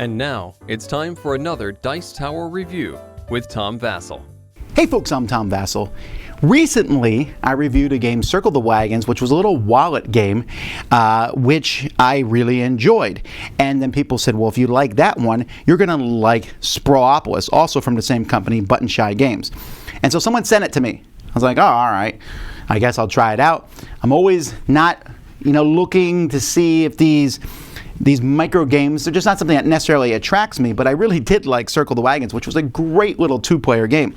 And now, it's time for another Dice Tower review with Tom Vasel. Hey folks, I'm Tom Vasel. Recently, I reviewed a game, Circle the Wagons, which was a little wallet game, which I really enjoyed. And then people said, well, if you like that one, you're going to like Sprawlopolis, also from the same company, Button Shy Games. And so someone sent it to me. I was like, oh, all right, I guess I'll try it out. I'm always not, looking to see if these micro games, they're just not something that necessarily attracts me, but I really did like Circle the Wagons, which was a great little two-player game.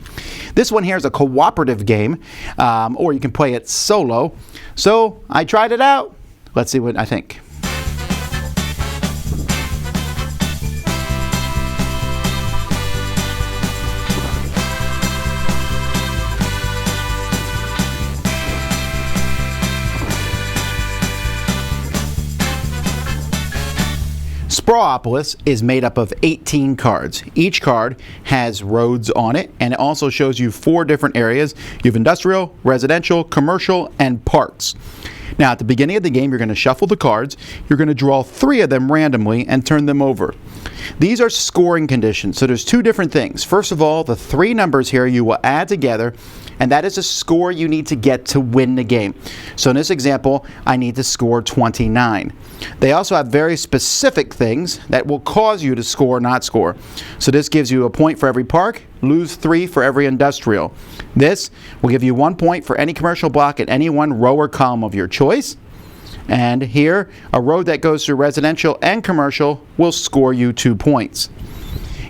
This one here is a cooperative game, or you can play it solo. So I tried it out. Let's see what I think. Sprawlopolis is made up of 18 cards. Each card has roads on it, and it also shows you 4 different areas. You have industrial, residential, commercial, and parks. Now, at the beginning of the game, you're going to shuffle the cards. You're going to draw 3 of them randomly and turn them over. These are scoring conditions, so there's 2 different things. First of all, the 3 numbers here you will add together, and that is a score you need to get to win the game. So in this example, I need to score 29. They also have very specific things that will cause you to score or not score. So this gives you a point for every park, lose 3 for every industrial. This will give you 1 point for any commercial block in any one row or column of your choice. And here, a road that goes through residential and commercial will score you 2 points.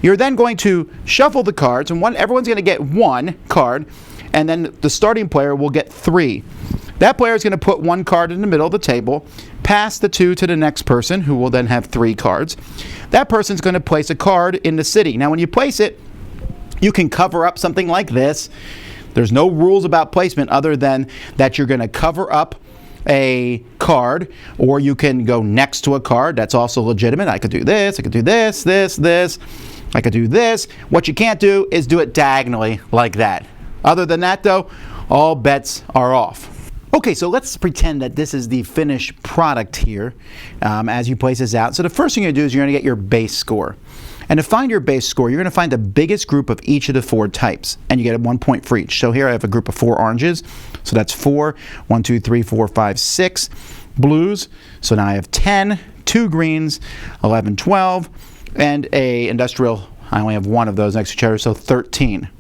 You're then going to shuffle the cards, and everyone's going to get 1 card, and then the starting player will get 3. That player is going to put 1 card in the middle of the table, pass the 2 to the next person, who will then have 3 cards. That person's going to place a card in the city. Now, when you place it, you can cover up something like this. There's no rules about placement other than that you're going to cover up a card, or you can go next to a card. That's also legitimate. I could do this, I could do this, this. I could do this. What you can't do is do it diagonally like that. Other than that, though, all bets are off. Okay, so let's pretend that this is the finished product here as you place this out. So the first thing you're going to do is you're going to get your base score. And to find your base score, you're going to find the biggest group of each of the 4 types, and you get 1 point for each. So here I have a group of 4 oranges, so that's 4, 1, 2, 3, 4, 5, 6 blues. So now I have 10, 2 greens, 11, 12, and a industrial. I only have 1 of those next to each other, so 13.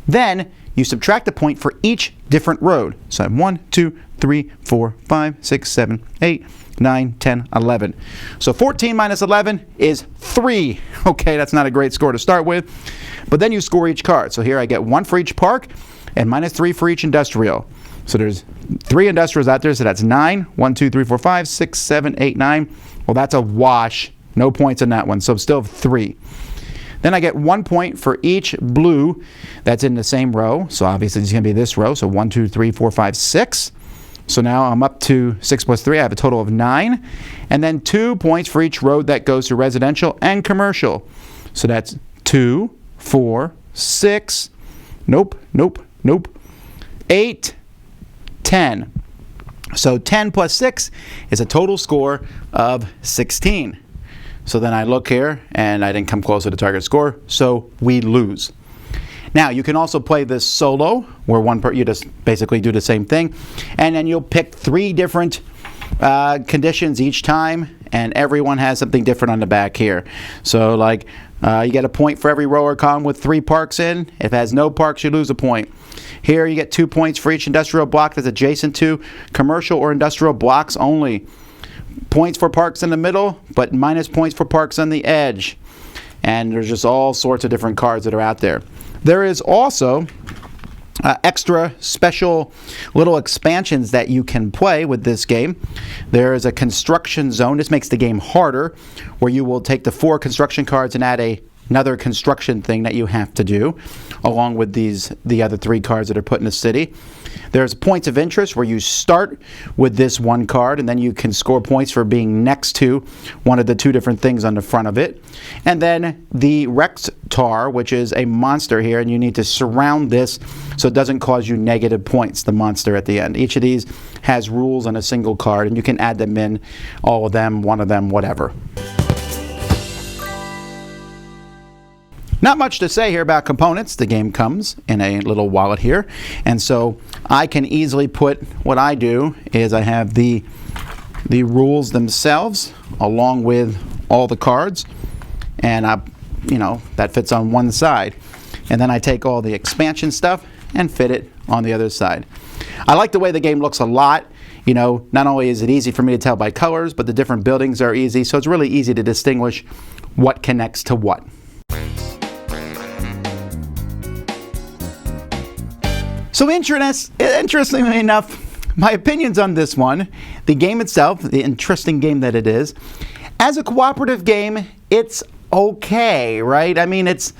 Then you subtract a point for each different road. So I have 1, 2, 3, 4, 5, 6, 7, 8, 9, 10, 11. So 14 minus 11 is 3. Okay, that's not a great score to start with. But then you score each card. So here I get 1 for each park and minus 3 for each industrial. So there's 3 industrials out there, so that's 9. 1, 2, 3, 4, 5, 6, 7, 8, 9. Well, that's a wash. No points in that one, so still 3. Then I get 1 point for each blue that's in the same row. So obviously it's going to be this row. So 1, 2, 3, 4, 5, 6. So now I'm up to 6 plus 3. I have a total of 9. And then 2 points for each road that goes to residential and commercial. So that's 2, 4, 6. Nope. 8, 10. So 10 plus 6 is a total score of 16. So then I look here, and I didn't come close to the target score, so we lose. Now, you can also play this solo, where you just basically do the same thing, and then you'll pick 3 different conditions each time, and everyone has something different on the back here. So, like, you get a point for every row or column with 3 parks in. If it has no parks, you lose a point. Here, you get 2 points for each industrial block that's adjacent to commercial or industrial blocks only. Points for parks in the middle, but minus points for parks on the edge. And there's just all sorts of different cards that are out there. There is also extra special little expansions that you can play with this game. There is a construction zone. This makes the game harder, where you will take the 4 construction cards and add another construction thing that you have to do, along with the other 3 cards that are put in the city. There's points of interest, where you start with this 1 card, and then you can score points for being next to one of the 2 different things on the front of it. And then the Rectar, which is a monster here, and you need to surround this so it doesn't cause you negative points, the monster at the end. Each of these has rules on a single card, and you can add them in, all of them, one of them, whatever. Not much to say here about components. The game comes in a little wallet here, and so I can easily put, what I do is I have the rules themselves along with all the cards, and that fits on one side. And then I take all the expansion stuff and fit it on the other side. I like the way the game looks a lot. Not only is it easy for me to tell by colors, but the different buildings are easy, so it's really easy to distinguish what connects to what. So interestingly enough, my opinions on this one, the game itself, the interesting game that it is, as a cooperative game, it's okay, right? I mean, it's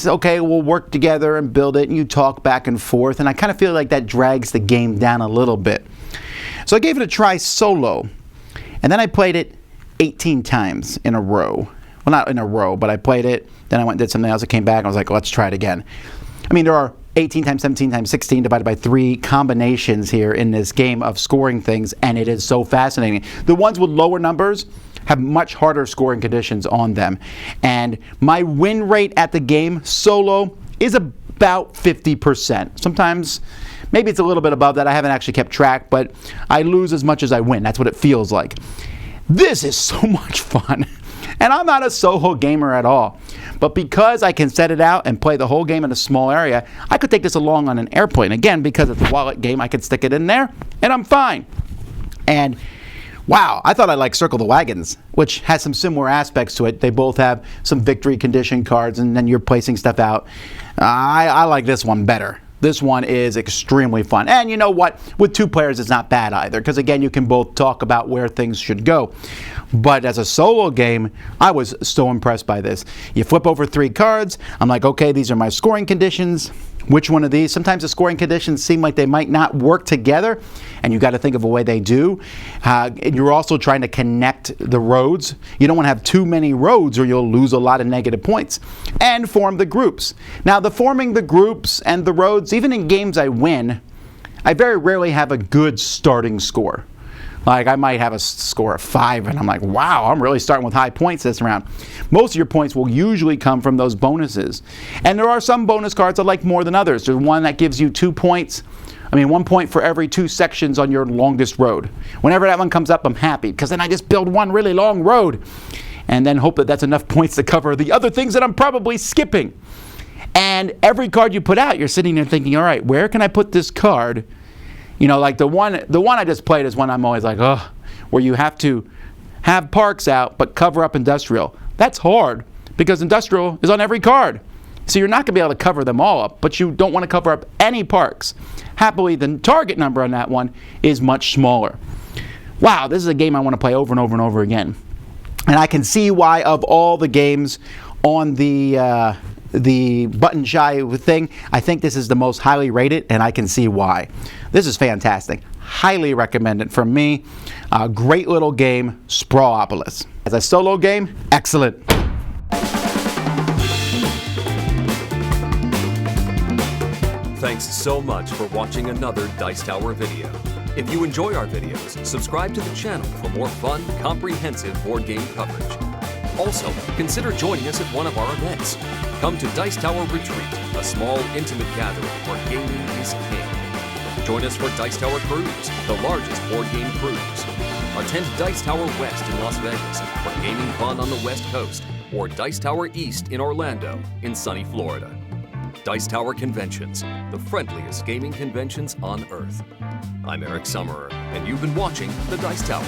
okay, we'll work together and build it, and you talk back and forth, and I kind of feel like that drags the game down a little bit. So I gave it a try solo, and then I played it 18 times in a row. Well, not in a row, but I played it, then I went and did something else, I came back, and I was like, let's try it again. I mean, there are 18 times 17 times 16 divided by 3 combinations here in this game of scoring things, and it is so fascinating. The ones with lower numbers have much harder scoring conditions on them, and my win rate at the game solo is about 50%. Sometimes maybe it's a little bit above that. I haven't actually kept track, but I lose as much as I win. That's what it feels like. This is so much fun, and I'm not a solo gamer at all. But because I can set it out and play the whole game in a small area, I could take this along on an airplane. Again, because it's a wallet game, I could stick it in there, and I'm fine. And wow, I thought I liked Circle the Wagons, which has some similar aspects to it. They both have some victory condition cards, and then you're placing stuff out. I like this one better. This one is extremely fun. And you know what? With 2 players, it's not bad either, because again, you can both talk about where things should go. But as a solo game, I was so impressed by this. You flip over 3 cards. I'm like, okay, these are my scoring conditions. Which one of these? Sometimes the scoring conditions seem like they might not work together, and you got to think of a way they do. And you're also trying to connect the roads. You don't want to have too many roads or you'll lose a lot of negative points. And form the groups. Now, the forming the groups and the roads, even in games I win, I very rarely have a good starting score. Like, I might have a score of 5, and I'm like, wow, I'm really starting with high points this round. Most of your points will usually come from those bonuses. And there are some bonus cards I like more than others. There's one that gives you 2 points. 1 point for every 2 sections on your longest road. Whenever that one comes up, I'm happy, because then I just build one really long road and then hope that that's enough points to cover the other things that I'm probably skipping. And every card you put out, you're sitting there thinking, all right, where can I put this card? Like the one I just played is one I'm always like, oh, where you have to have parks out but cover up industrial. That's hard because industrial is on every card. So you're not going to be able to cover them all up, but you don't want to cover up any parks. Happily, the target number on that one is much smaller. Wow, this is a game I want to play over and over and over again. And I can see why, of all the games on the button shy thing, I think this is the most highly rated, and I can see why. This is fantastic. Highly recommend it from me. Great little game, Sprawlopolis. As a solo game, excellent. Thanks so much for watching another Dice Tower video. If you enjoy our videos, subscribe to the channel for more fun, comprehensive board game coverage. Also, consider joining us at one of our events. Come to Dice Tower Retreat, a small, intimate gathering where gaming is king. Join us for Dice Tower Cruise, the largest board game cruise. Attend Dice Tower West in Las Vegas for gaming fun on the West Coast, or Dice Tower East in Orlando in sunny Florida. Dice Tower Conventions, the friendliest gaming conventions on Earth. I'm Eric Summerer, and you've been watching The Dice Tower.